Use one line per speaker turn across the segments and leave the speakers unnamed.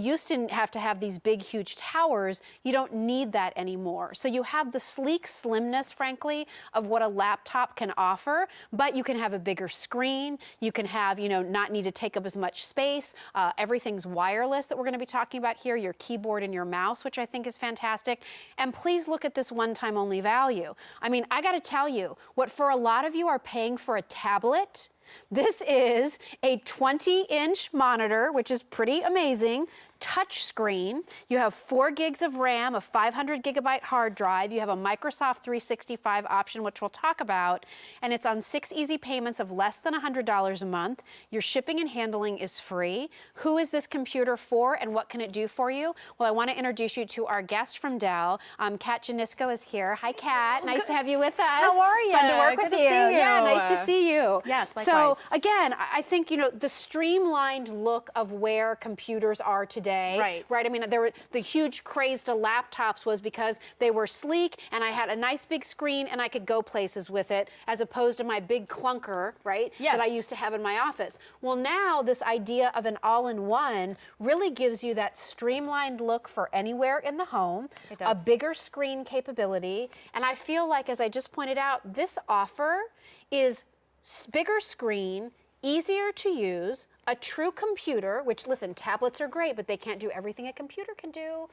Used to have these big, huge towers. You don't need that anymore. So you have the sleek slimness, frankly, of what a laptop can offer, but you can have a bigger screen. You can have, not need to take up as much space. Everything's wireless that we're going to be talking about here, your keyboard and your mouse, which I think is fantastic. And please look at this one-time only value. I mean, I got to tell you, what for a lot of you are paying for a tablet, this is a 20-inch monitor, which is pretty amazing. Touch screen. You have 4 gigs of RAM, a 500 gigabyte hard drive. You have a Microsoft 365 option, which we'll talk about, and it's on 6 easy payments of less than $100 a month. Your shipping and handling is free. Who is this computer for, and what can it do for you? Well, I want to introduce you to our guest from Dell. Kat Janisco is here. Hi, Kat. Nice to have you with us.
How are you?
Fun to work with you. Yeah, nice to see you.
Yes, likewise.
So again, I think the streamlined look of where computers are today. Right. I mean, the huge craze to laptops was because they were sleek and I had a nice big screen and I could go places with it, as opposed to my big clunker, right?
Yes.
That I used to have in my office. Well, now this idea of an all-in-one really gives you that streamlined look for anywhere in the home,
it does.
A bigger screen capability, and I feel like, as I just pointed out, this offer is bigger screen, easier to use, a true computer, which, listen, tablets are great, but they can't do everything a computer can do.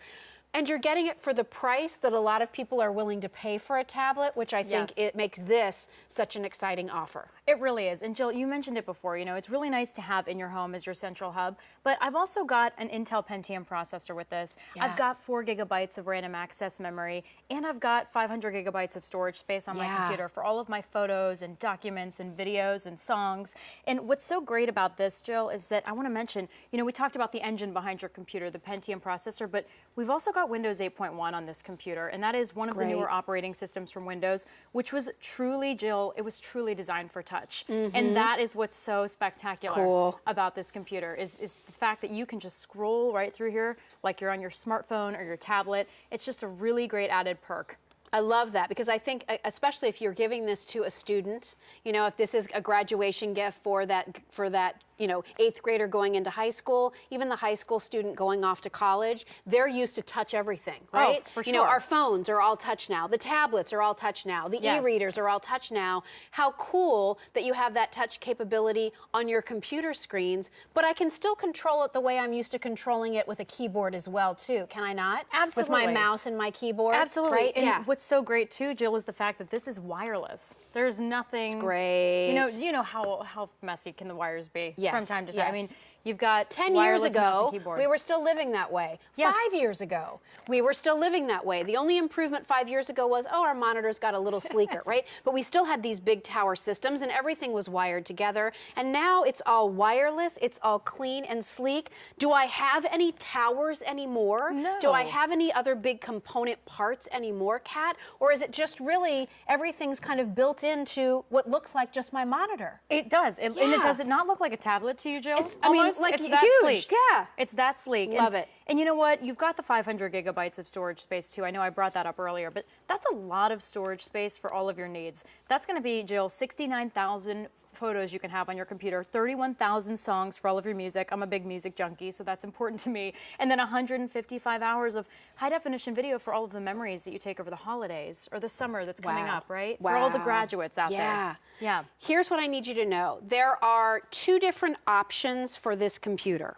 And you're getting it for the price that a lot of people are willing to pay for a tablet, which I think it makes this such an exciting offer.
It really is. And Jill, you mentioned it before, it's really nice to have in your home as your central hub, but I've also got an Intel Pentium processor with this. Yeah. I've got 4 gigabytes of random access memory, and I've got 500 gigabytes of storage space on my computer for all of my photos and documents and videos and songs. And what's so great about this, Jill, is that I want to mention, we talked about the engine behind your computer, the Pentium processor, but we've also got Windows 8.1 on this computer, and that is one of the newer operating systems from Windows, which was truly, Jill, it was truly designed for touch. And that is what's so spectacular about this computer, is the fact that you can just scroll right through here like you're on your smartphone or your tablet. It's just a really great added perk.
I love that, because I think, especially if you're giving this to a student, if this is a graduation gift for that 8th grader going into high school, even the high school student going off to college, they're used to touch everything, right?
Oh, for sure.
Our phones are all touch now. The tablets are all touch now. The e-readers are all touch now. How cool that you have that touch capability on your computer screens, but I can still control it the way I'm used to controlling it with a keyboard as well, too. Can I not?
Absolutely.
With my mouse and my keyboard?
Absolutely.
Right?
And what's so great, too, Jill, is the fact that this is wireless. There's nothing...
It's great.
You know how messy can the wires be?
Yes.
From time to time. I mean, you've got
10 years ago,
keyboard.
we were still living that way.
Yes.
5 years ago, we were still living that way. The only improvement 5 years ago was, our monitors got a little sleeker, right? But we still had these big tower systems, and everything was wired together. And now it's all wireless. It's all clean and sleek. Do I have any towers anymore?
No.
Do I have any other big component parts anymore, Kat? Or is it just really everything's kind of built into what looks like just my monitor?
It does. And does it not look like a tablet to you, Jill?
It's like
it's that
huge.
Sleek.
Yeah.
It's that sleek.
Love it.
And you know what? You've got the 500 gigabytes of storage space, too. I know I brought that up earlier, but that's a lot of storage space for all of your needs. That's going to be, Jill, 69,000 photos you can have on your computer, 31,000 songs for all of your music. I'm a big music junkie, so that's important to me. And then 155 hours of high-definition video for all of the memories that you take over the holidays or the summer that's coming up, right? For all the graduates out there. Yeah.
Here's what I need you to know. There are 2 different options for this computer.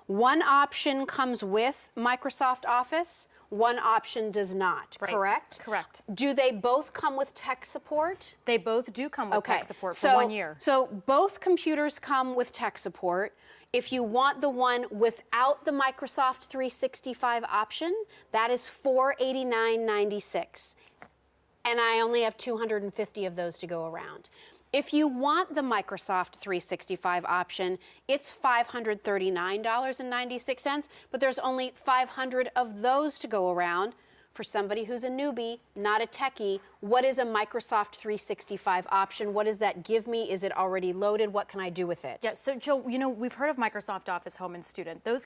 One option comes with Microsoft Office. One option does not, correct?
Correct.
Do they both come with tech support?
They both do come with tech support for 1 year.
So both computers come with tech support. If you want the one without the Microsoft 365 option, that is $489.96. And I only have 250 of those to go around. If you want the Microsoft 365 option, it's $539.96, but there's only 500 of those to go around for somebody who's a newbie, not a techie, what is a Microsoft 365 option? What does that give me? Is it already loaded? What can I do with it?
Yeah, so Jill, you know, we've heard of Microsoft Office Home and Student. That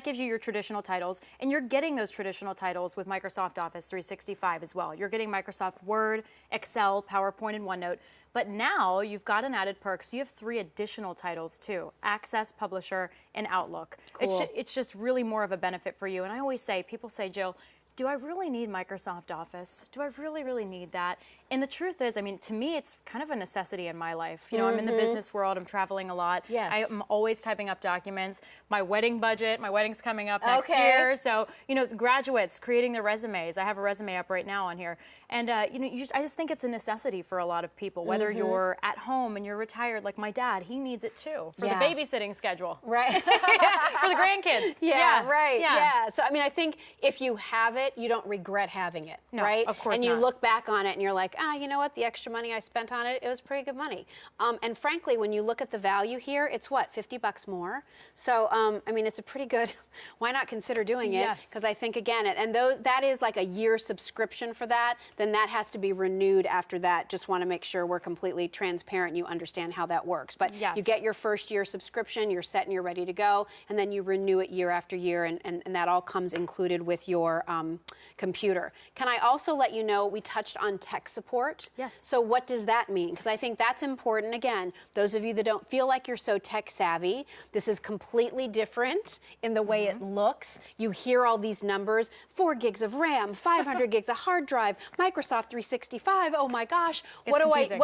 gives you your traditional titles, and you're getting those traditional titles with Microsoft Office 365 as well. You're getting Microsoft Word, Excel, PowerPoint, and OneNote. But now you've got an added perk, so you have 3 additional titles too: Access, Publisher, and Outlook.
Cool.
It's just really more of a benefit for you. And I always say, people say, Jill, do I really need Microsoft Office? Do I really, really need that? And the truth is, I mean, to me, it's kind of a necessity in my life. You know, I'm in the business world, I'm traveling a lot.
Yes.
I'm always typing up documents. My wedding budget, my wedding's coming up next year. So, you know, graduates creating their resumes. I have a resume up right now on here. And, you know, I just think it's a necessity for a lot of people, whether you're at home and you're retired, like my dad, he needs it too, for the babysitting schedule.
Right.
For the grandkids.
Right. Yeah. So, I mean, I think if you have it, you don't regret having it,
No,
right?
of course
And you
not.
look back on it and you're like, you know what? The extra money I spent on it, it was pretty good money. And frankly, when you look at the value here, it's what, $50 more? So, I mean, it's a pretty good, why not consider doing it?
Yes.
Because I think, again, that is like a year subscription for that, then that has to be renewed after that. Just want to make sure we're completely transparent and you understand how that works. But
Yes.
you get your first year subscription, you're set and you're ready to go, and then you renew it year after year, and that all comes included with your computer. Can I also let you know, we touched on tech support.
Yes.
So what does that mean? Because I think that's important. Again, those of you that don't feel like you're so tech savvy, this is completely different in the way it looks. You hear all these numbers, 4 gigs of RAM, 500 gigs of hard drive, Microsoft 365, oh my gosh, what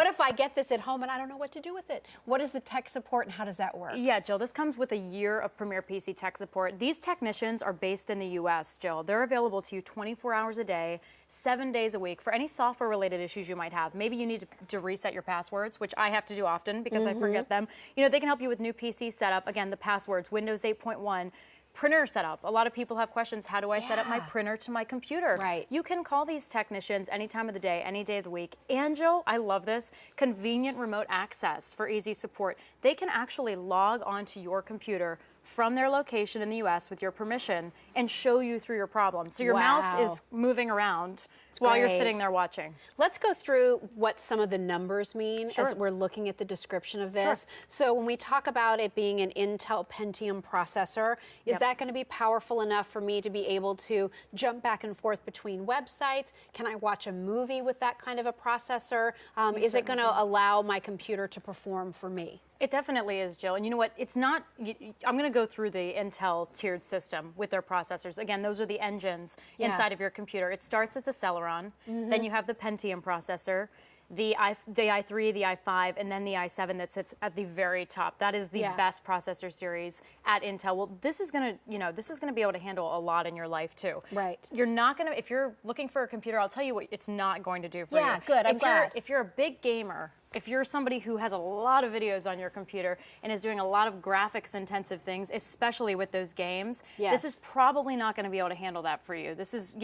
if I get this at home and I don't know what to do with it? What is the tech support and how does that work?
Yeah, Jill, this comes with a year of Premier PC tech support. These technicians are based in the US, Jill. They're available to you 24 hours a day, 7 days a week for any software-related issues you might have. Maybe you need to reset your passwords, which I have to do often because I forget them. You know, they can help you with new PC setup. Again, the passwords, Windows 8.1. Printer setup. A lot of people have questions. How do I set up my printer to my computer?
Right.
You can call these technicians any time of the day, any day of the week. And Jill, I love this, convenient remote access for easy support. They can actually log onto your computer from their location in the US with your permission and show you through your problem. So your mouse is moving around while you're sitting there watching.
Let's go through what some of the numbers mean as we're looking at the description of this. So when we talk about it being an Intel Pentium processor, is that going to be powerful enough for me to be able to jump back and forth between websites? Can I watch a movie with that kind of a processor? Is it going to allow my computer to perform for me?
It definitely is, Jill. And you know what? It's not, I'm going to go through the Intel tiered system with their processors. Again, those are the engines inside of your computer. It starts at the Celeron, then you have the Pentium processor, the i3, the i5, and then the i7 that sits at the very top. That is the best processor series at Intel. Well, this is going to be able to handle a lot in your life too.
Right.
You're not going to, if you're looking for a computer, I'll tell you what it's not going to do for you.
Yeah, good. I'm glad.
If you're a big gamer, if you're somebody who has a lot of videos on your computer and is doing a lot of graphics intensive things, especially with those games, this is probably not going to be able to handle that for you. This is,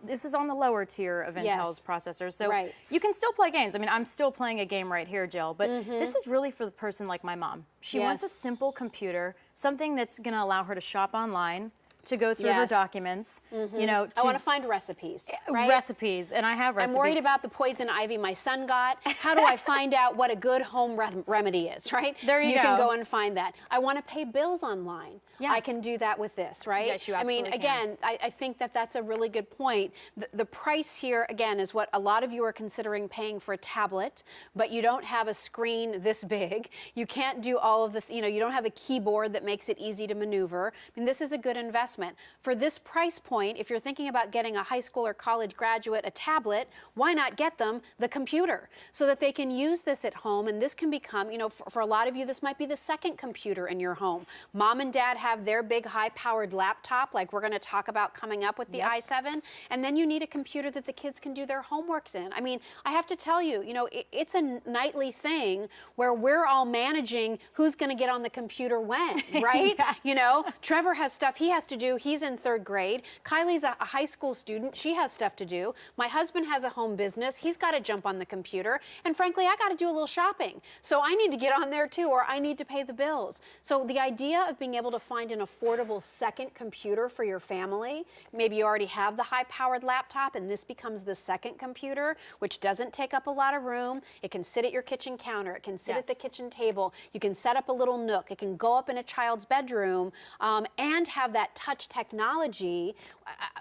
this is on the lower tier of Intel's processors. So you can still play games. I mean, I'm still playing a game right here, Jill, but this is really for the person like my mom. She wants a simple computer, something that's going to allow her to shop online, to go through her documents, you know.
I want to find recipes, right?
Recipes, and I have recipes.
I'm worried about the poison ivy my son got. How do I find out what a good home remedy is, right?
There you go.
You can go and find that. I want to pay bills online. I can do that with this, right?
Yes, you absolutely
again, I think that that's a really good point. The price here, again, is what a lot of you are considering paying for a tablet, but you don't have a screen this big. You can't do all of the, you don't have a keyboard that makes it easy to maneuver. I mean, this is a good investment. For this price point, if you're thinking about getting a high school or college graduate a tablet, why not get them the computer so that they can use this at home? And this can become, for a lot of you, this might be the second computer in your home. Mom and dad have their big high-powered laptop, like we're going to talk about coming up with the i7, and then you need a computer that the kids can do their homeworks in. I mean, I have to tell you, it's a nightly thing where we're all managing who's going to get on the computer when, right? Trevor has stuff he has to do. He's in 3rd grade. Kylie's a high school student. She has stuff to do. My husband has a home business. He's got to jump on the computer. And frankly, I got to do a little shopping. So I need to get on there too, or I need to pay the bills. So the idea of being able to find find an affordable second computer for your family. Maybe you already have the high-powered laptop and this becomes the second computer, which doesn't take up a lot of room. It can sit at your kitchen counter. It can sit at the kitchen table. You can set up a little nook. It can go up in a child's bedroom and have that touch technology.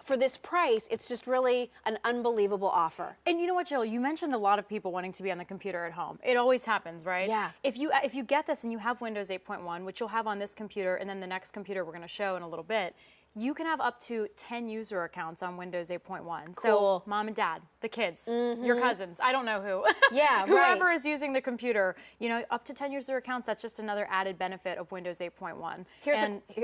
For this price, it's just really an unbelievable offer.
And you know what, Jill? You mentioned a lot of people wanting to be on the computer at home. It always happens, right?
Yeah.
If you get this and you have Windows 8.1, which you'll have on this computer, and then the next computer we're going to show in a little bit, you can have up to 10 user accounts on Windows 8.1.
Cool.
So mom and dad, the kids, your cousins, I don't know who.
Yeah,
Whoever
right.
is using the computer, you know, up to 10 user accounts, that's just another added benefit of Windows 8.1.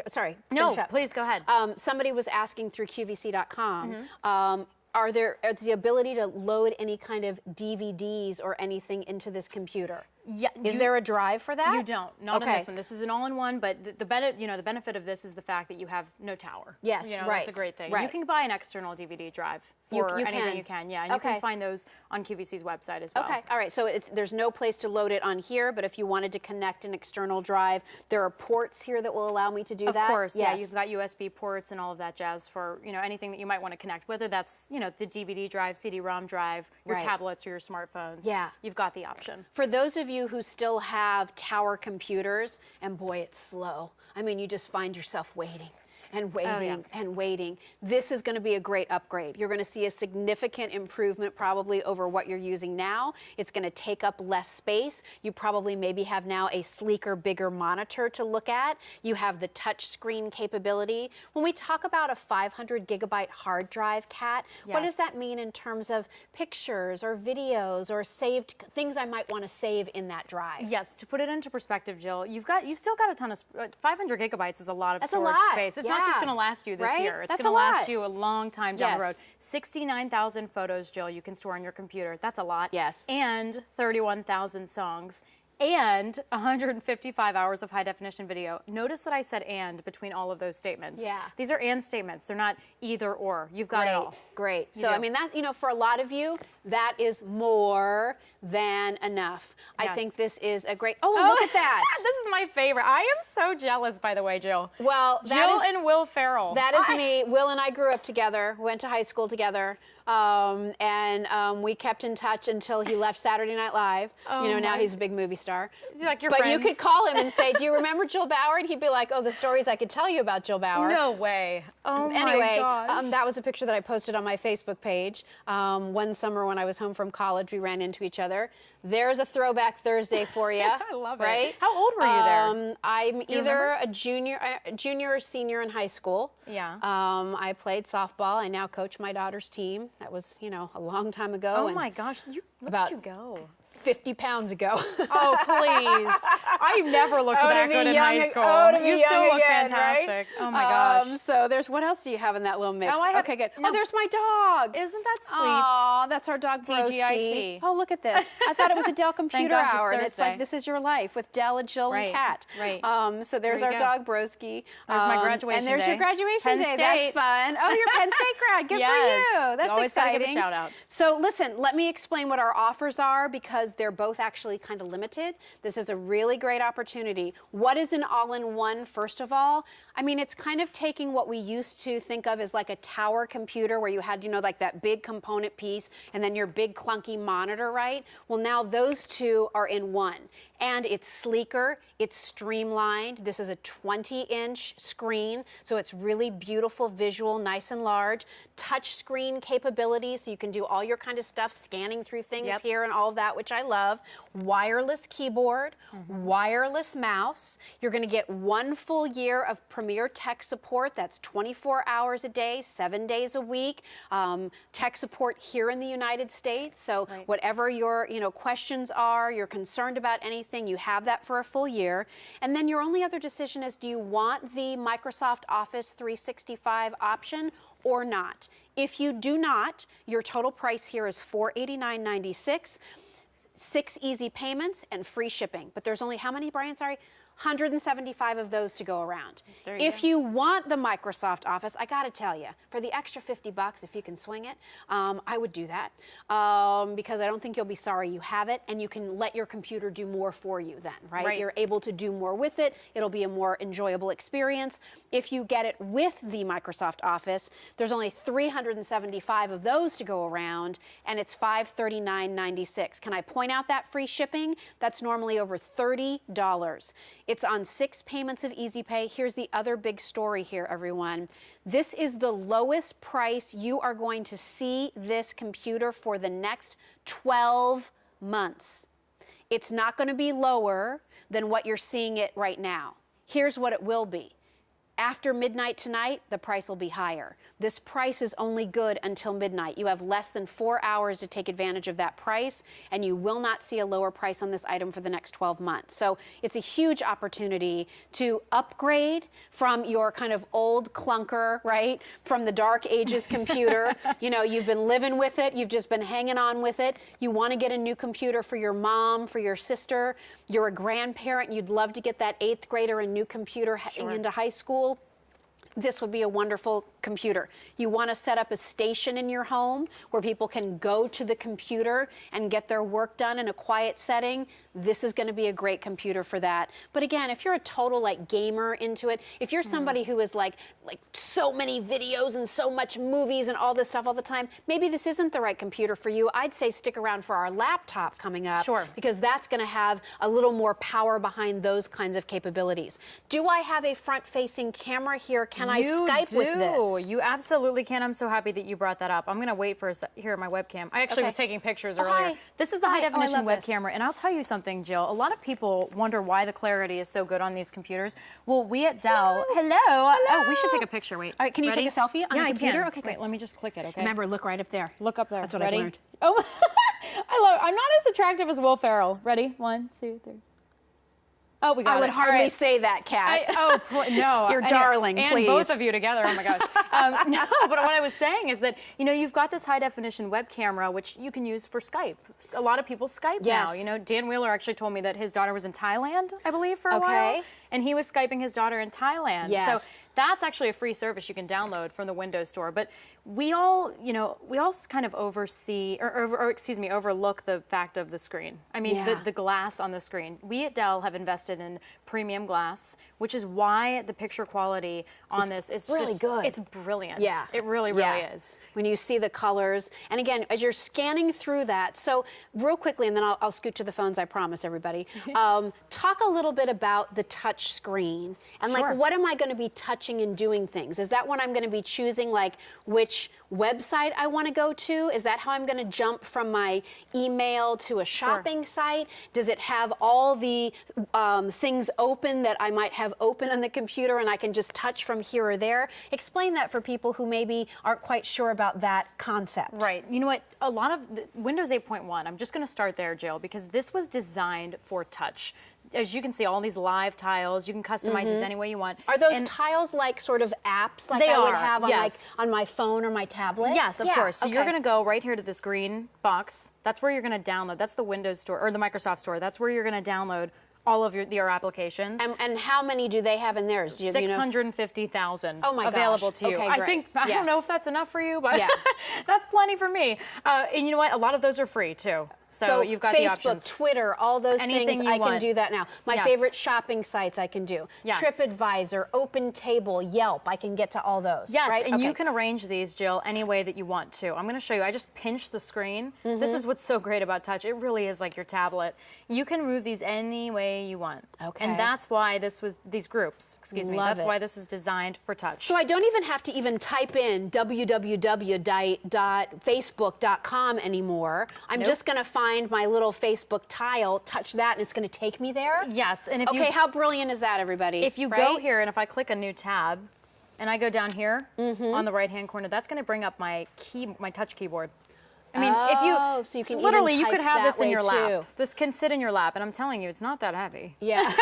Sorry.
No, please go ahead.
Somebody was asking through QVC.com, is the ability to load any kind of DVDs or anything into this computer?
Yeah,
is there a drive for that?
You don't. Not on this one. This is an all-in-one, but the benefit of this is the fact that you have no tower.
Yes,
you know,
right.
That's a great thing.
Right.
You can buy an external DVD drive for anything you can. Yeah, and you can find those on QVC's website as well.
Okay, all right. So there's no place to load it on here, but if you wanted to connect an external drive, there are ports here that will allow me to do that.
Of course,
yes.
Yeah. You've got USB ports and all of that jazz for anything that you might want to connect, whether that's the DVD drive, CD-ROM drive, your tablets or your smartphones.
Yeah,
you've got the option.
For those of you who still have tower computers, and boy, it's slow. I mean, you just find yourself waiting and waiting and waiting. This is going to be a great upgrade. You're going to see a significant improvement probably over what you're using now. It's going to take up less space. You probably maybe have now a sleeker, bigger monitor to look at. You have the touch screen capability. When we talk about a 500 gigabyte hard drive, Kat, what does that mean in terms of pictures or videos or saved things I might want to save in that drive?
Yes, to put it into perspective, Jill, you've still got a ton of 500 gigabytes is a lot of storage space. It's not just going to last you this year. It's going to last you a long time down the road. 69,000 photos, Jill, you can store on your computer. That's a lot.
Yes.
And 31,000 songs. And 155 hours of high-definition video. Notice that I said "and" between all of those statements.
Yeah.
These are "and" statements. They're not either or. You've got it all.
Great. So, I mean, that, for a lot of you, that is more than enough. Yes. I think this is a great, look at that.
This is my favorite. I am so jealous, by the way, Jill.
Well,
Jill and Will Ferrell.
That is me. Will and I grew up together, went to high school together. We kept in touch until he left Saturday Night Live. Now he's a big movie star.
Like your
but
friends.
You could call him and say, "Do you remember Jill Bauer?" And he'd be like, "Oh, the stories I could tell you about Jill Bauer."
No way. Oh
anyway,
my gosh.
That was a picture that I posted on my Facebook page. One summer when I was home from college, we ran into each other. There's a throwback Thursday for you.
I love it.
Right?
How old were you there?
I'm either a junior or senior in high school.
Yeah.
I played softball. I now coach my daughter's team. That was, a long time ago.
Oh my gosh, look at you go.
50 pounds ago.
Oh, please. I never looked that good in high school. You still look fantastic. Right? Oh, my gosh.
So what else do you have in that little mix? Okay, good. No. Oh, there's my dog.
Isn't that sweet?
Oh, that's our dog, Broski.
TGIT.
Oh, look at this. I thought it was a Dell computer hour, and it's
Thursday.
like, this is your life with Dell and Jill and Kat.
Right.
So there's our dog, Broski.
There's my graduation day.
And there's your graduation day. That's fun. Oh, you're Penn State grad. Good for you. That's
always
exciting.
Give a shout out.
So listen, let me explain what our offers are because they're both actually kind of limited. This is a really great opportunity. What is an all-in-one, first of all? I mean, it's kind of taking what we used to think of as like a tower computer where you had, like that big component piece and then your big clunky monitor, right? Well, now those two are in one. And it's sleeker, it's streamlined. This is a 20-inch screen, so it's really beautiful visual, nice and large. Touch screen capability, so you can do all your kind of stuff, scanning through things here and all of that, which I love. Wireless keyboard, wireless mouse. You're going to get 1 full year of Premier Tech support. That's 24 hours a day, 7 days a week. Tech support here in the United States. So whatever your questions are, you're concerned about anything, you have that for a full year. And then your only other decision is, do you want the Microsoft Office 365 option or not? If you do not, your total price here is $489.96. 6 easy payments and free shipping. But there's only how many, Brian? Sorry. 175 of those to go around. If
go.
you want the Microsoft Office, I gotta tell you, for the extra 50 bucks, if you can swing it, I would do that because I don't think you'll be sorry you have it, and you can let your computer do more for you then, right? You're able to do more with it. It'll be a more enjoyable experience. If you get it with the Microsoft Office, there's only 375 of those to go around, and it's $539.96. Can I point out that free shipping? That's normally over $30. It's on 6 payments of Easy Pay. Here's the other big story here, everyone. This is the lowest price you are going to see this computer for the next 12 months. It's not going to be lower than what you're seeing it right now. Here's what it will be. After midnight tonight, the price will be higher. This price is only good until midnight. You have less than 4 hours to take advantage of that price, and you will not see a lower price on this item for the next 12 months. So it's a huge opportunity to upgrade from your kind of old clunker, right? From the dark ages computer. You know, you've been living with it. You've just been hanging on with it. You want to get a new computer for your mom, for your sister. You're a grandparent. You'd love to get that 8th grader a new computer heading into high school. This would be a wonderful computer. You want to set up a station in your home where people can go to the computer and get their work done in a quiet setting. This is going to be a great computer for that. But again, if you're a total like gamer into it, if you're somebody who is like so many videos and so much movies and all this stuff all the time, maybe this isn't the right computer for you. I'd say stick around for our laptop coming up. Because that's going to have a little more power behind those kinds of capabilities. Do I have a front-facing camera here? Can I Skype with this?
You absolutely can. I'm so happy that you brought that up. I'm going to wait for here my webcam. I actually was taking pictures earlier.
Hi.
This is the high-definition web
this.
camera, and I'll tell you something, Jill. A lot of people wonder why the clarity is so good on these computers. Well, we at Dell. Hello. Oh, we should take a picture. Wait.
All right, can you take a selfie on the computer?
I can.
Okay,
Wait, let me just click it, okay?
Remember, look right up there.
Look up there.
That's what
Ready?
I've learned.
Oh, I'm not as attractive as Will Ferrell. Ready? 1, 2, 3. Oh, we got it.
I would hardly say that, Kat.
No.
You're darling,
and
please.
both of you together. Oh, my gosh. No, but what I was saying is that, you know, you've got this high-definition web camera, which you can use for Skype. A lot of people Skype now. You know, Dan Wheeler actually told me that his daughter was in Thailand, I believe, for a while. And he was Skyping his daughter in Thailand. So that's actually a free service you can download from the Windows Store. But we all, you know, kind of oversee, overlook the fact of the screen. I mean, the glass on the screen. We at Dell have invested in premium glass, which is why the picture quality on this is
really good.
It's brilliant.
Yeah.
It really, really is.
When you see the colors. And again, as you're scanning through that, so real quickly, and then I'll scoot to the phones, I promise everybody. Talk a little bit about the touch screen and like, what am I going to be touching and doing things? Is that when I'm going to be choosing like which website I want to go to? Is that how I'm going to jump from my email to a shopping site? Does it have all the things open that I might have open on the computer and I can just touch from here or there? Explain that for people who maybe aren't quite sure about that concept.
Right. You know what? A lot of Windows 8.1, I'm just going to start there, Jill, because this was designed for touch. As you can see, all these live tiles, you can customize this any way you want.
Are those tiles like sort of apps like I would have on, like, on my phone or my tablet?
Yes, of course. So you're going to go right here to this green box. That's where you're going to download. That's the Windows Store, or the Microsoft Store. That's where you're going to download all of your applications.
And how many do they have in theirs? Do you,
650,000
oh my
available to you.
Okay,
I think, I don't know if that's enough for you, but that's plenty for me. And you know what? A lot of those are free too. So you've got
Facebook,
the options.
Twitter, all those things, I can do that now. My favorite shopping sites I can do. TripAdvisor, OpenTable, Yelp, I can get to all those.
Yes,
right?
and you can arrange these, Jill, any way that you want to. I'm going to show you. I just pinched the screen. This is what's so great about touch. It really is like your tablet. You can move these any way you want. And that's why these groups, that's why this is designed for touch.
So I don't even have to even type in www.facebook.com anymore. I'm just going to find my little Facebook tile, touch that, and it's going to take me there?
Yes. And if
how brilliant is that, everybody?
If you go here, and if I click a new tab, and I go down here on the right-hand corner, that's going to bring up my touch keyboard. I mean, if you,
so you can
literally,
even
you could
type
have
that
this in
way,
your lap.
too.
This can sit in your lap, and I'm telling you, it's not that heavy.
Yeah.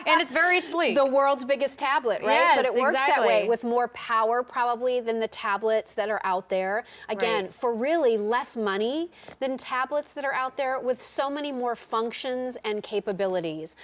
And it's very sleek.
The world's biggest tablet, right?
Yes,
but it works that way
exactly.
with more power probably than the tablets that are out there. Again,
Right.
for really less money than tablets that are out there with so many more functions and capabilities.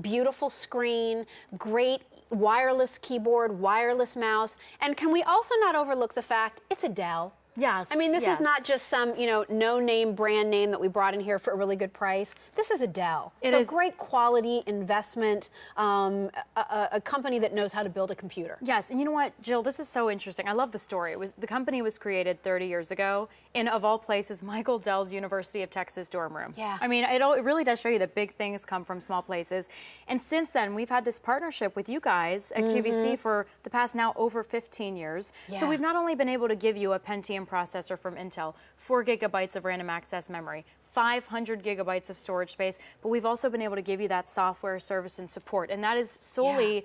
Beautiful screen, great wireless keyboard, wireless mouse, and can we also not overlook the fact it's a Dell?
Yes.
I mean, this
yes.
is not just some, no-name brand name that we brought in here for a really good price. This is a Dell.
It
so
is.
great quality investment, a company that knows how to build a computer.
Yes, and you know what, Jill, this is so interesting. I love the story. The company was created 30 years ago in, of all places, Michael Dell's University of Texas dorm room.
Yeah.
I mean, it really does show you that big things come from small places. And since then, we've had this partnership with you guys at QVC for the past now over 15 years.
Yeah.
So we've not only been able to give you a Pentium processor from Intel, 4 gigabytes of random access memory, 500 gigabytes of storage space, but we've also been able to give you that software service and support. And that is solely,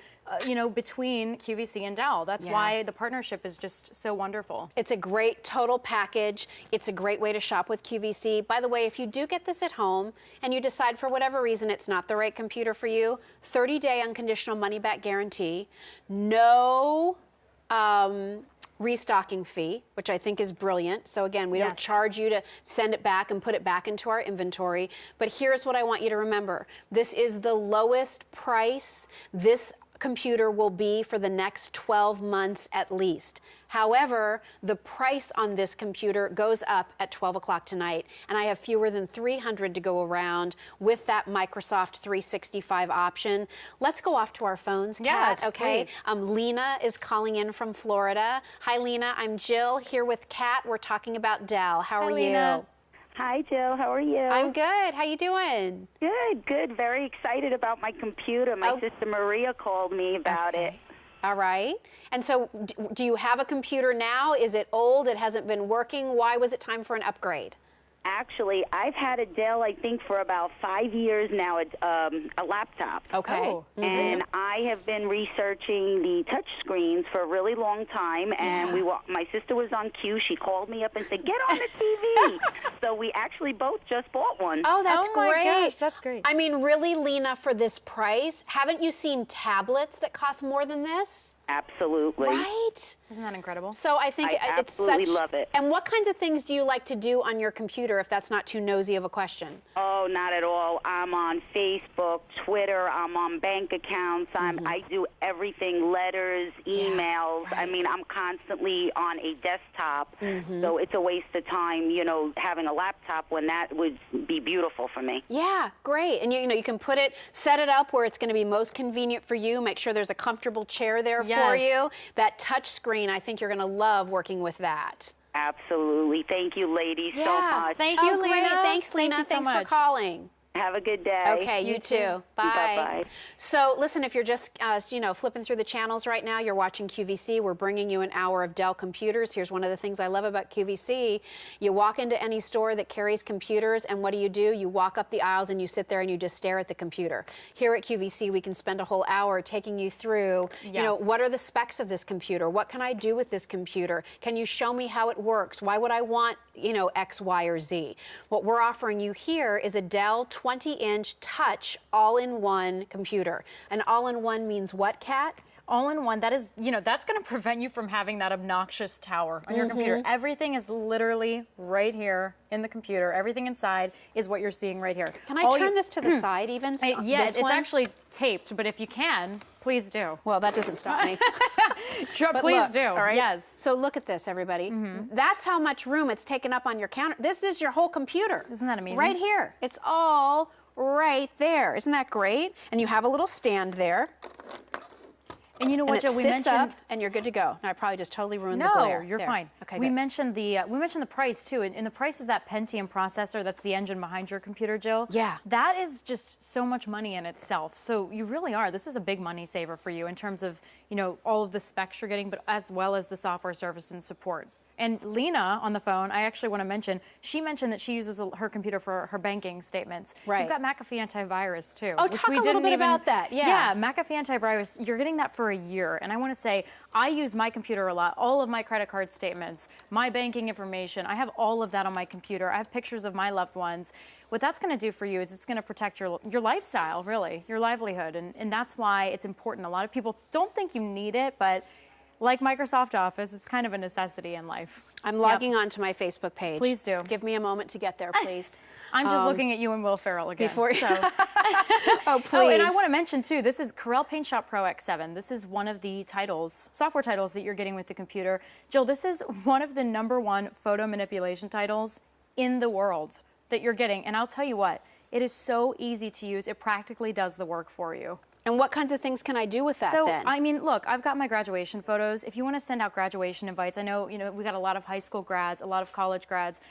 between QVC and Dell. That's why the partnership is just so wonderful.
It's a great total package. It's a great way to shop with QVC. By the way, if you do get this at home and you decide for whatever reason it's not the right computer for you, 30-day unconditional money-back guarantee, no restocking fee, which I think is brilliant. So again, we don't charge you to send it back and put it back into our inventory. But here's what I want you to remember. This is the lowest price this computer will be for the next 12 months at least. However, the price on this computer goes up at 12 o'clock tonight, and I have fewer than 300 to go around with that Microsoft 365 option. Let's go off to our phones, Kat,
Yes,
okay?
please.
Lena is calling in from Florida. Hi, Lena. I'm Jill here with Kat. We're talking about Dell. How are
Lena.
you?
Hi, Jill. How are you?
I'm good. How you doing?
good. Good. Very excited about my computer. My sister Maria called me about it.
All right. And so do you have a computer now? Is it old? It hasn't been working? Why was it time for an upgrade?
Actually, I've had a Dell, I think, for about 5 years now, a laptop.
Okay.
Oh.
And I have been researching the touch screens for a really long time, and my sister was on cue. She called me up and said, "Get on the TV." So we actually both just bought one.
Oh, that's
Oh my
great.
gosh, that's great.
I mean, really, Lena, for this price, haven't you seen tablets that cost more than this?
Absolutely.
Right?
Isn't that incredible?
So I think
I
it's
absolutely
such...
love it.
And what kinds of things do you like to do on your computer, if that's not too nosy of a question?
Oh, not at all. I'm on Facebook, Twitter. I'm on bank accounts. I do everything, letters, emails. I mean, I'm constantly on a desktop. So it's a waste of time, having a laptop when that would be beautiful for me.
Yeah, great. And you can set it up where it's going to be most convenient for you. Make sure there's a comfortable chair there for you. That touch screen, I think you're going to love working with that.
Absolutely. Thank you, ladies, so much.
Thank you,
great.
Lena.
Thanks, Lena.
Thank you so
Thanks for
much.
calling.
Have a good day.
Okay, you too. Bye.
Bye-bye.
So listen, if you're just flipping through the channels right now, you're watching QVC. We're bringing you an hour of Dell computers. Here's one of the things I love about QVC. You walk into any store that carries computers, and what do? You walk up the aisles and you sit there and you just stare at the computer. Here at QVC, we can spend a whole hour taking you through, what are the specs of this computer? What can I do with this computer? Can you show me how it works? Why would I want, X, Y, or Z? What we're offering you here is a Dell 20-inch touch all-in-one computer. And all-in-one means what, Kat?
All-in-one, that is, that's going to prevent you from having that obnoxious tower on your computer. Everything is literally right here in the computer. Everything inside is what you're seeing right here.
Can I turn this to the side even?
Yes, it's actually taped, but if you can, please do.
Well, that doesn't stop me. But
Please
look,
do.
All right?
Yes.
So look at this, everybody. That's how much room it's taken up on your counter. This is your whole computer.
Isn't that amazing?
Right here. It's all right there. Isn't that great? And you have a little stand there.
And you know what,
And it
Jill? We
sits
mentioned.
up, and you're good to go. Now, I probably just totally ruined the
No,
glare.
you're
There.
fine.
Okay,
we
good.
mentioned the price too, and the price of that Pentium processor. That's the engine behind your computer, Jill.
Yeah.
That is just so much money in itself. So you really are. This is a big money saver for you in terms of all of the specs you're getting, but as well as the software service and support. And Lena on the phone, I actually want to mention, she mentioned that she uses her computer for her banking statements.
Right.
You've got McAfee antivirus too.
Oh,
which
talk
we
a little
didn't
bit
even,
about that.
Yeah, McAfee antivirus, you're getting that for a year. And I want to say, I use my computer a lot. All of my credit card statements, my banking information, I have all of that on my computer. I have pictures of my loved ones. What that's going to do for you is it's going to protect your lifestyle, really, your livelihood. And that's why it's important. A lot of people don't think you need it, but like Microsoft Office, it's kind of a necessity in life.
I'm logging on to my Facebook page.
Please do.
Give me a moment to get there, please.
I'm just looking at you and Will Ferrell again.
Before
so.
Oh, please.
Oh, and I want to mention too, this is Corel Paint Shop Pro X7. This is one of the titles, software titles that you're getting with the computer. Jill, this is one of the #1 photo manipulation titles in the world that you're getting. And I'll tell you what, it is so easy to use. It practically does the work for you.
And what kinds of things can I do with that then?
I mean, look, I've got my graduation photos. If you want to send out graduation invites, I know, we got a lot of high school grads, a lot of college grads.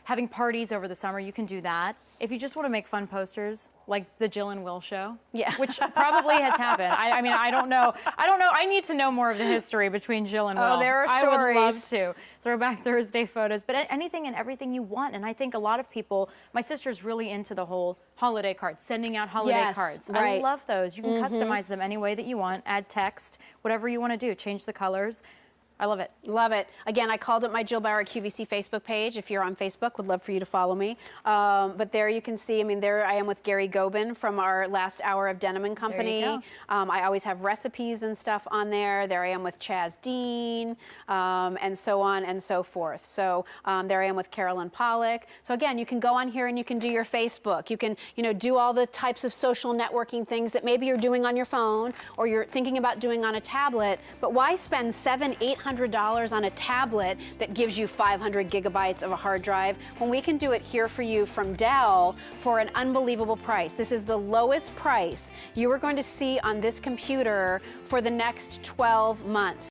Having parties over the summer, you can do that. If you just want to make fun posters, like the Jill and Will show, which probably has happened. I mean, I don't know. I need to know more of the history between Jill and Will.
Oh, there are stories.
I would love to. Throwback Thursday photos, but anything and everything you want. And I think a lot of people, my sister's really into the whole holiday cards, sending out holiday cards.
Right.
I love those. You can customize them any way that you want, add text, whatever you want to do, change the colors. I love it.
Love it. Again, I called it my Jill Bauer QVC Facebook page. If you're on Facebook, would love for you to follow me. But there you can see, I mean, there I am with Gary Gobin from our last hour of Denim and Company.
There you go.
I always have recipes and stuff on there. There I am with Chaz Dean, and so on and so forth. So there I am with Carolyn Pollock. So again, you can go on here and you can do your Facebook. You can, do all the types of social networking things that maybe you're doing on your phone or you're thinking about doing on a tablet. But why spend $700-800 on a tablet that gives you 500 gigabytes of a hard drive when we can do it here for you from Dell for an unbelievable price? This is the lowest price you are going to see on this computer for the next 12 months.